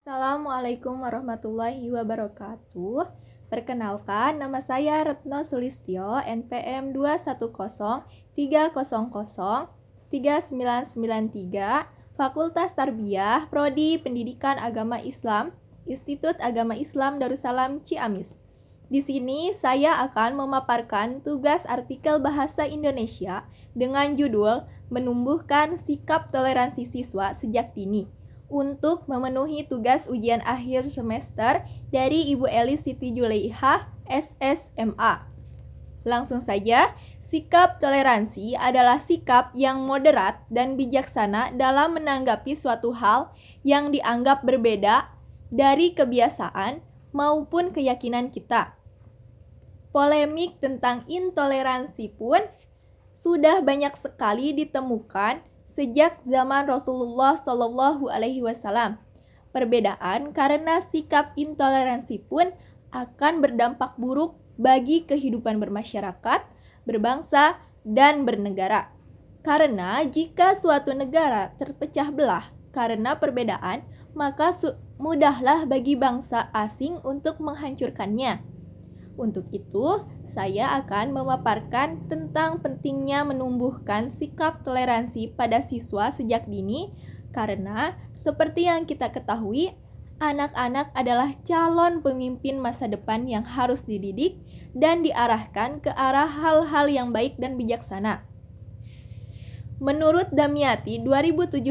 Assalamualaikum warahmatullahi wabarakatuh. Perkenalkan, nama saya Retno Sulistyo, NPM 21030039993, Fakultas Tarbiyah, Prodi Pendidikan Agama Islam, Institut Agama Islam Darussalam Ciamis. Di sini saya akan memaparkan tugas artikel bahasa Indonesia dengan judul Menumbuhkan Sikap Toleransi Siswa Sejak Dini untuk memenuhi tugas ujian akhir semester dari Ibu Elis Siti Juleihah, SSMA. Langsung saja, sikap toleransi adalah sikap yang moderat dan bijaksana dalam menanggapi suatu hal yang dianggap berbeda dari kebiasaan maupun keyakinan kita. Polemik tentang intoleransi pun sudah banyak sekali ditemukan sejak zaman Rasulullah Shallallahu Alaihi Wasallam. Perbedaan karena sikap intoleransi pun akan berdampak buruk bagi kehidupan bermasyarakat, berbangsa, dan bernegara. Karena jika suatu negara terpecah belah karena perbedaan, maka mudahlah bagi bangsa asing untuk menghancurkannya. Untuk itu, saya akan memaparkan tentang pentingnya menumbuhkan sikap toleransi pada siswa sejak dini karena seperti yang kita ketahui, anak-anak adalah calon pemimpin masa depan yang harus dididik dan diarahkan ke arah hal-hal yang baik dan bijaksana. Menurut Damiati 2017,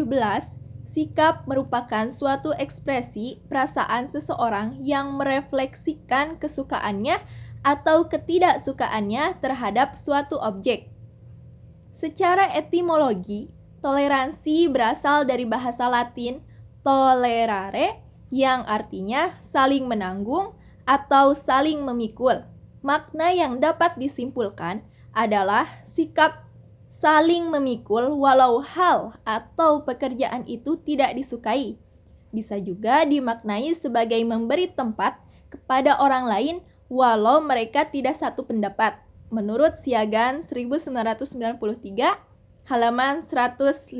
sikap merupakan suatu ekspresi perasaan seseorang yang merefleksikan kesukaannya atau ketidaksukaannya terhadap suatu objek. Secara etimologi, toleransi berasal dari bahasa Latin tolerare yang artinya saling menanggung atau saling memikul. Makna yang dapat disimpulkan adalah sikap saling memikul walau hal atau pekerjaan itu tidak disukai. Bisa juga dimaknai sebagai memberi tempat kepada orang lain walau mereka tidak satu pendapat. Menurut Siagan 1993, halaman 115.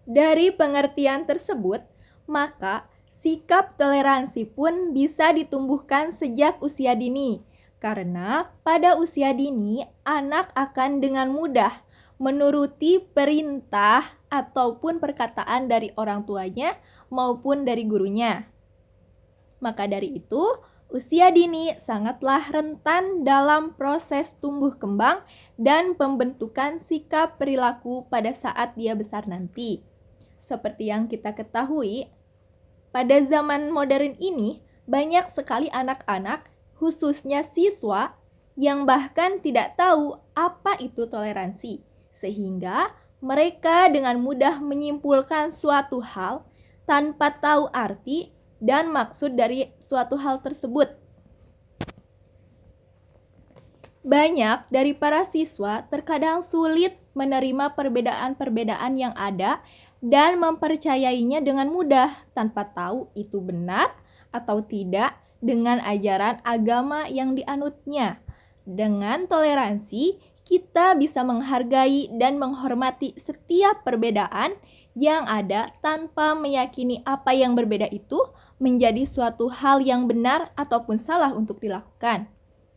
Dari pengertian tersebut, maka sikap toleransi pun bisa ditumbuhkan sejak usia dini. Karena pada usia dini, anak akan dengan mudah menuruti perintah ataupun perkataan dari orang tuanya maupun dari gurunya. Maka dari itu, usia dini sangatlah rentan dalam proses tumbuh kembang dan pembentukan sikap perilaku pada saat dia besar nanti. Seperti yang kita ketahui, pada zaman modern ini banyak sekali anak-anak, khususnya siswa, yang bahkan tidak tahu apa itu toleransi, sehingga mereka dengan mudah menyimpulkan suatu hal tanpa tahu arti dan maksud dari suatu hal tersebut. Banyak dari para siswa terkadang sulit menerima perbedaan-perbedaan yang ada dan mempercayainya dengan mudah tanpa tahu itu benar atau tidak dengan ajaran agama yang dianutnya. Dengan toleransi, kita bisa menghargai dan menghormati setiap perbedaan yang ada tanpa meyakini apa yang berbeda itu menjadi suatu hal yang benar ataupun salah untuk dilakukan.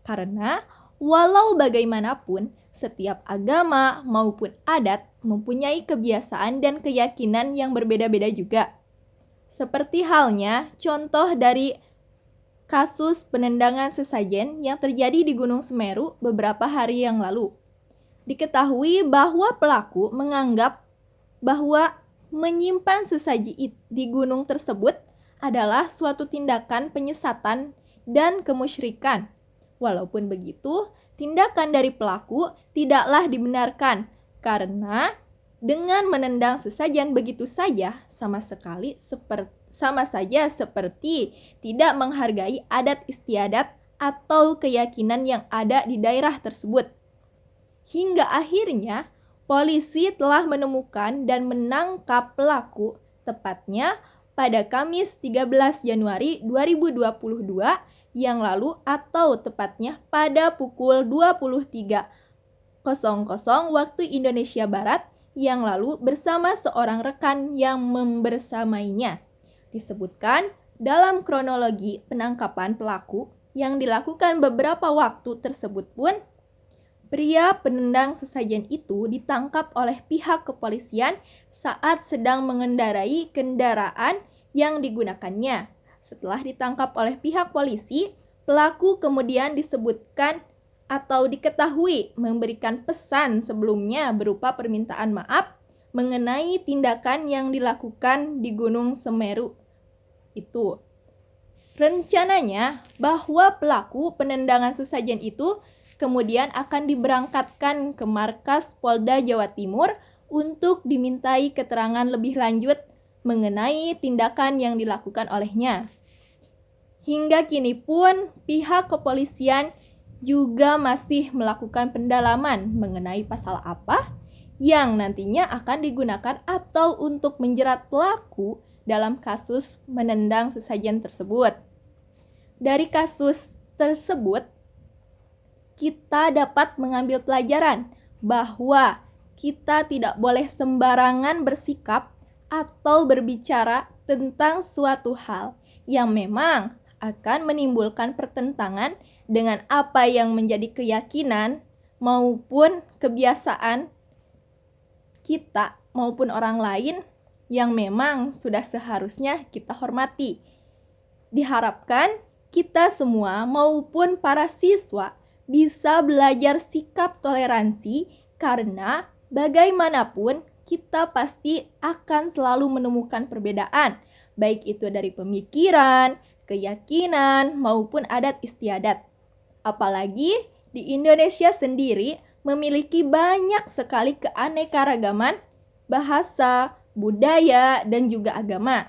Karena walau bagaimanapun, setiap agama maupun adat mempunyai kebiasaan dan keyakinan yang berbeda-beda juga. Seperti halnya contoh dari kasus penendangan sesajen yang terjadi di Gunung Semeru beberapa hari yang lalu. Diketahui bahwa pelaku menganggap bahwa menyimpan sesaji di gunung tersebut adalah suatu tindakan penyesatan dan kemusyrikan. Walaupun begitu, tindakan dari pelaku tidaklah dibenarkan karena dengan menendang sesajen begitu saja sama saja seperti tidak menghargai adat istiadat atau keyakinan yang ada di daerah tersebut. Hingga akhirnya polisi telah menemukan dan menangkap pelaku tepatnya pada Kamis 13 Januari 2022 yang lalu atau tepatnya pada pukul 23.00 waktu Indonesia Barat yang lalu bersama seorang rekan yang membersamainya. Disebutkan dalam kronologi penangkapan pelaku yang dilakukan beberapa waktu tersebut pun, pria penendang sesajen itu ditangkap oleh pihak kepolisian saat sedang mengendarai kendaraan yang digunakannya. Setelah ditangkap oleh pihak polisi, pelaku kemudian disebutkan atau diketahui memberikan pesan sebelumnya berupa permintaan maaf mengenai tindakan yang dilakukan di Gunung Semeru itu. Rencananya bahwa pelaku penendangan sesajen itu kemudian akan diberangkatkan ke markas Polda Jawa Timur untuk dimintai keterangan lebih lanjut mengenai tindakan yang dilakukan olehnya. Hingga kini pun pihak kepolisian juga masih melakukan pendalaman mengenai pasal apa yang nantinya akan digunakan atau untuk menjerat pelaku dalam kasus menendang sesajen tersebut. Dari kasus tersebut, kita dapat mengambil pelajaran bahwa kita tidak boleh sembarangan bersikap atau berbicara tentang suatu hal yang memang akan menimbulkan pertentangan dengan apa yang menjadi keyakinan maupun kebiasaan kita maupun orang lain yang memang sudah seharusnya kita hormati. Diharapkan kita semua maupun para siswa bisa belajar sikap toleransi karena bagaimanapun kita pasti akan selalu menemukan perbedaan, baik itu dari pemikiran, keyakinan, maupun adat istiadat. Apalagi di Indonesia sendiri memiliki banyak sekali keanekaragaman bahasa, budaya, dan juga agama.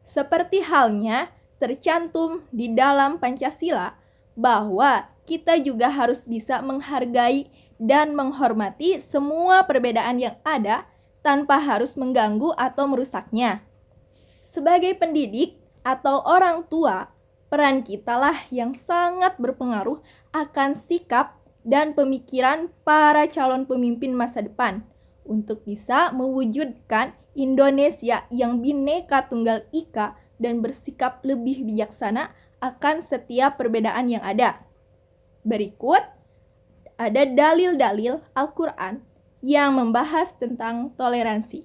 Seperti halnya tercantum di dalam Pancasila bahwa kita juga harus bisa menghargai dan menghormati semua perbedaan yang ada tanpa harus mengganggu atau merusaknya. Sebagai pendidik atau orang tua, peran kitalah yang sangat berpengaruh akan sikap dan pemikiran para calon pemimpin masa depan untuk bisa mewujudkan Indonesia yang Bhinneka Tunggal Ika dan bersikap lebih bijaksana akan setiap perbedaan yang ada. Berikut ada dalil-dalil Al-Quran yang membahas tentang toleransi.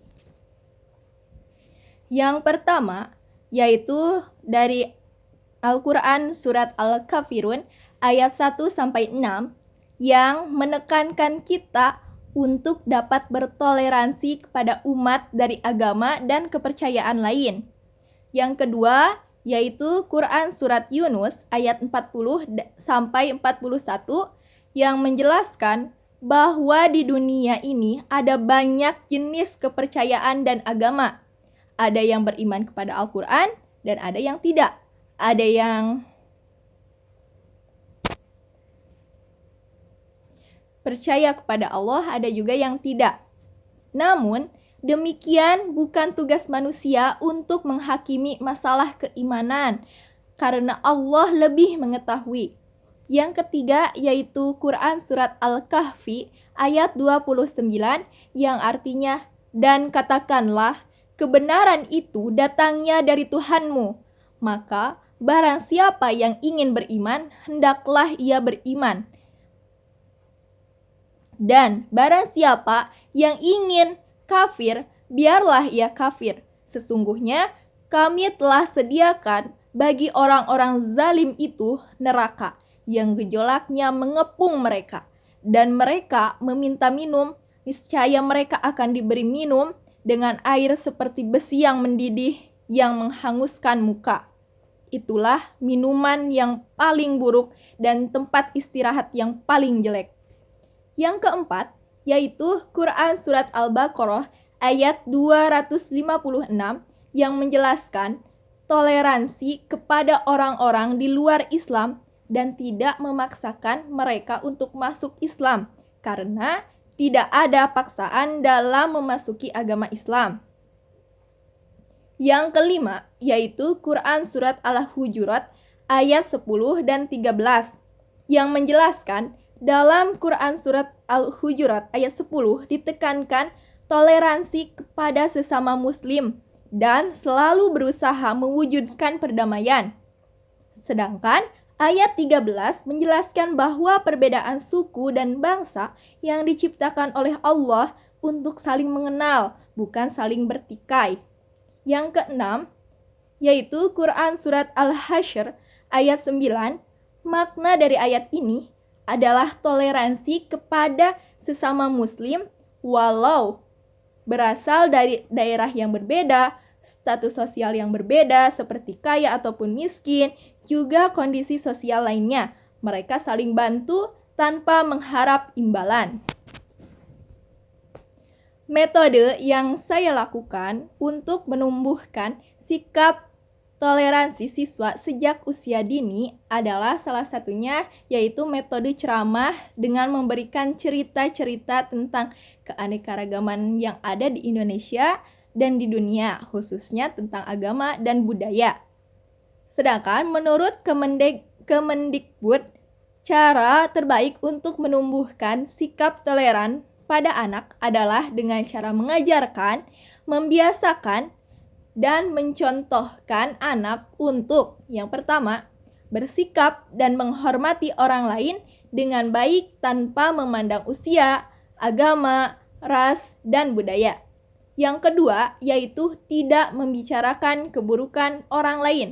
Yang pertama yaitu dari Al-Quran Surat Al-Kafirun ayat 1-6 yang menekankan kita untuk dapat bertoleransi kepada umat dari agama dan kepercayaan lain. Yang kedua yaitu Quran Surat Yunus ayat 40-41 yang menjelaskan bahwa di dunia ini ada banyak jenis kepercayaan dan agama. Ada yang beriman kepada Al-Quran dan ada yang tidak. Ada yang percaya kepada Allah, ada juga yang tidak. Namun, demikian bukan tugas manusia untuk menghakimi masalah keimanan, karena Allah lebih mengetahui. Yang ketiga yaitu Quran Surat Al-Kahfi ayat 29 yang artinya, dan katakanlah, kebenaran itu datangnya dari Tuhanmu. Maka barang siapa yang ingin beriman, hendaklah ia beriman. Dan barang siapa yang ingin kafir, biarlah ia kafir. Sesungguhnya kami telah sediakan bagi orang-orang zalim itu neraka yang gejolaknya mengepung mereka. Dan mereka meminta minum, niscaya mereka akan diberi minum dengan air seperti besi yang mendidih yang menghanguskan muka. Itulah minuman yang paling buruk dan tempat istirahat yang paling jelek. Yang keempat yaitu Quran Surat Al-Baqarah ayat 256 yang menjelaskan toleransi kepada orang-orang di luar Islam dan tidak memaksakan mereka untuk masuk Islam karena tidak ada paksaan dalam memasuki agama Islam. Yang kelima yaitu Quran Surat Al-Hujurat ayat 10 dan 13 yang menjelaskan dalam Quran Surat Al-Hujurat ayat 10 ditekankan toleransi kepada sesama muslim dan selalu berusaha mewujudkan perdamaian. Sedangkan ayat 13 menjelaskan bahwa perbedaan suku dan bangsa yang diciptakan oleh Allah untuk saling mengenal, bukan saling bertikai. Yang keenam, yaitu Quran Surat Al-Hasyr ayat 9, makna dari ayat ini adalah toleransi kepada sesama muslim walau berasal dari daerah yang berbeda, status sosial yang berbeda seperti kaya ataupun miskin, juga kondisi sosial lainnya. Mereka saling bantu tanpa mengharap imbalan. Metode yang saya lakukan untuk menumbuhkan sikap toleransi siswa sejak usia dini adalah salah satunya yaitu metode ceramah dengan memberikan cerita-cerita tentang keanekaragaman yang ada di Indonesia dan di dunia, khususnya tentang agama dan budaya. Sedangkan menurut Kemendikbud, cara terbaik untuk menumbuhkan sikap toleran pada anak adalah dengan cara mengajarkan, membiasakan, dan mencontohkan anak untuk yang pertama, bersikap dan menghormati orang lain dengan baik tanpa memandang usia, agama, ras, dan budaya. Yang kedua, yaitu tidak membicarakan keburukan orang lain.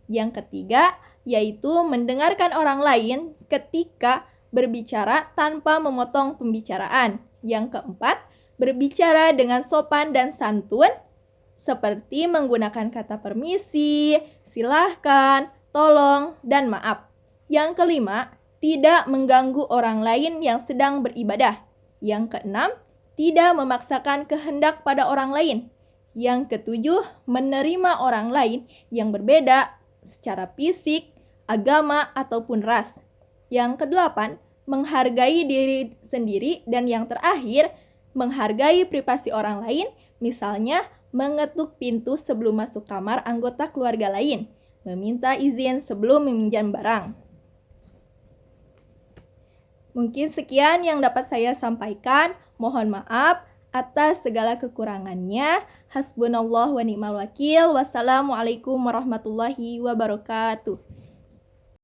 Yang ketiga, yaitu mendengarkan orang lain ketika berbicara tanpa memotong pembicaraan. Yang keempat, berbicara dengan sopan dan santun, seperti menggunakan kata permisi, silahkan, tolong, dan maaf. Yang kelima, tidak mengganggu orang lain yang sedang beribadah. Yang keenam, tidak memaksakan kehendak pada orang lain. Yang ketujuh, menerima orang lain yang berbeda secara fisik, agama, ataupun ras. Yang kedelapan, menghargai diri sendiri. Dan yang terakhir, menghargai privasi orang lain, misalnya mengetuk pintu sebelum masuk kamar anggota keluarga lain, meminta izin sebelum meminjam barang. Mungkin sekian yang dapat saya sampaikan. Mohon maaf atas segala kekurangannya. Hasbunallah wa ni'mal wakil. Wassalamualaikum warahmatullahi wabarakatuh.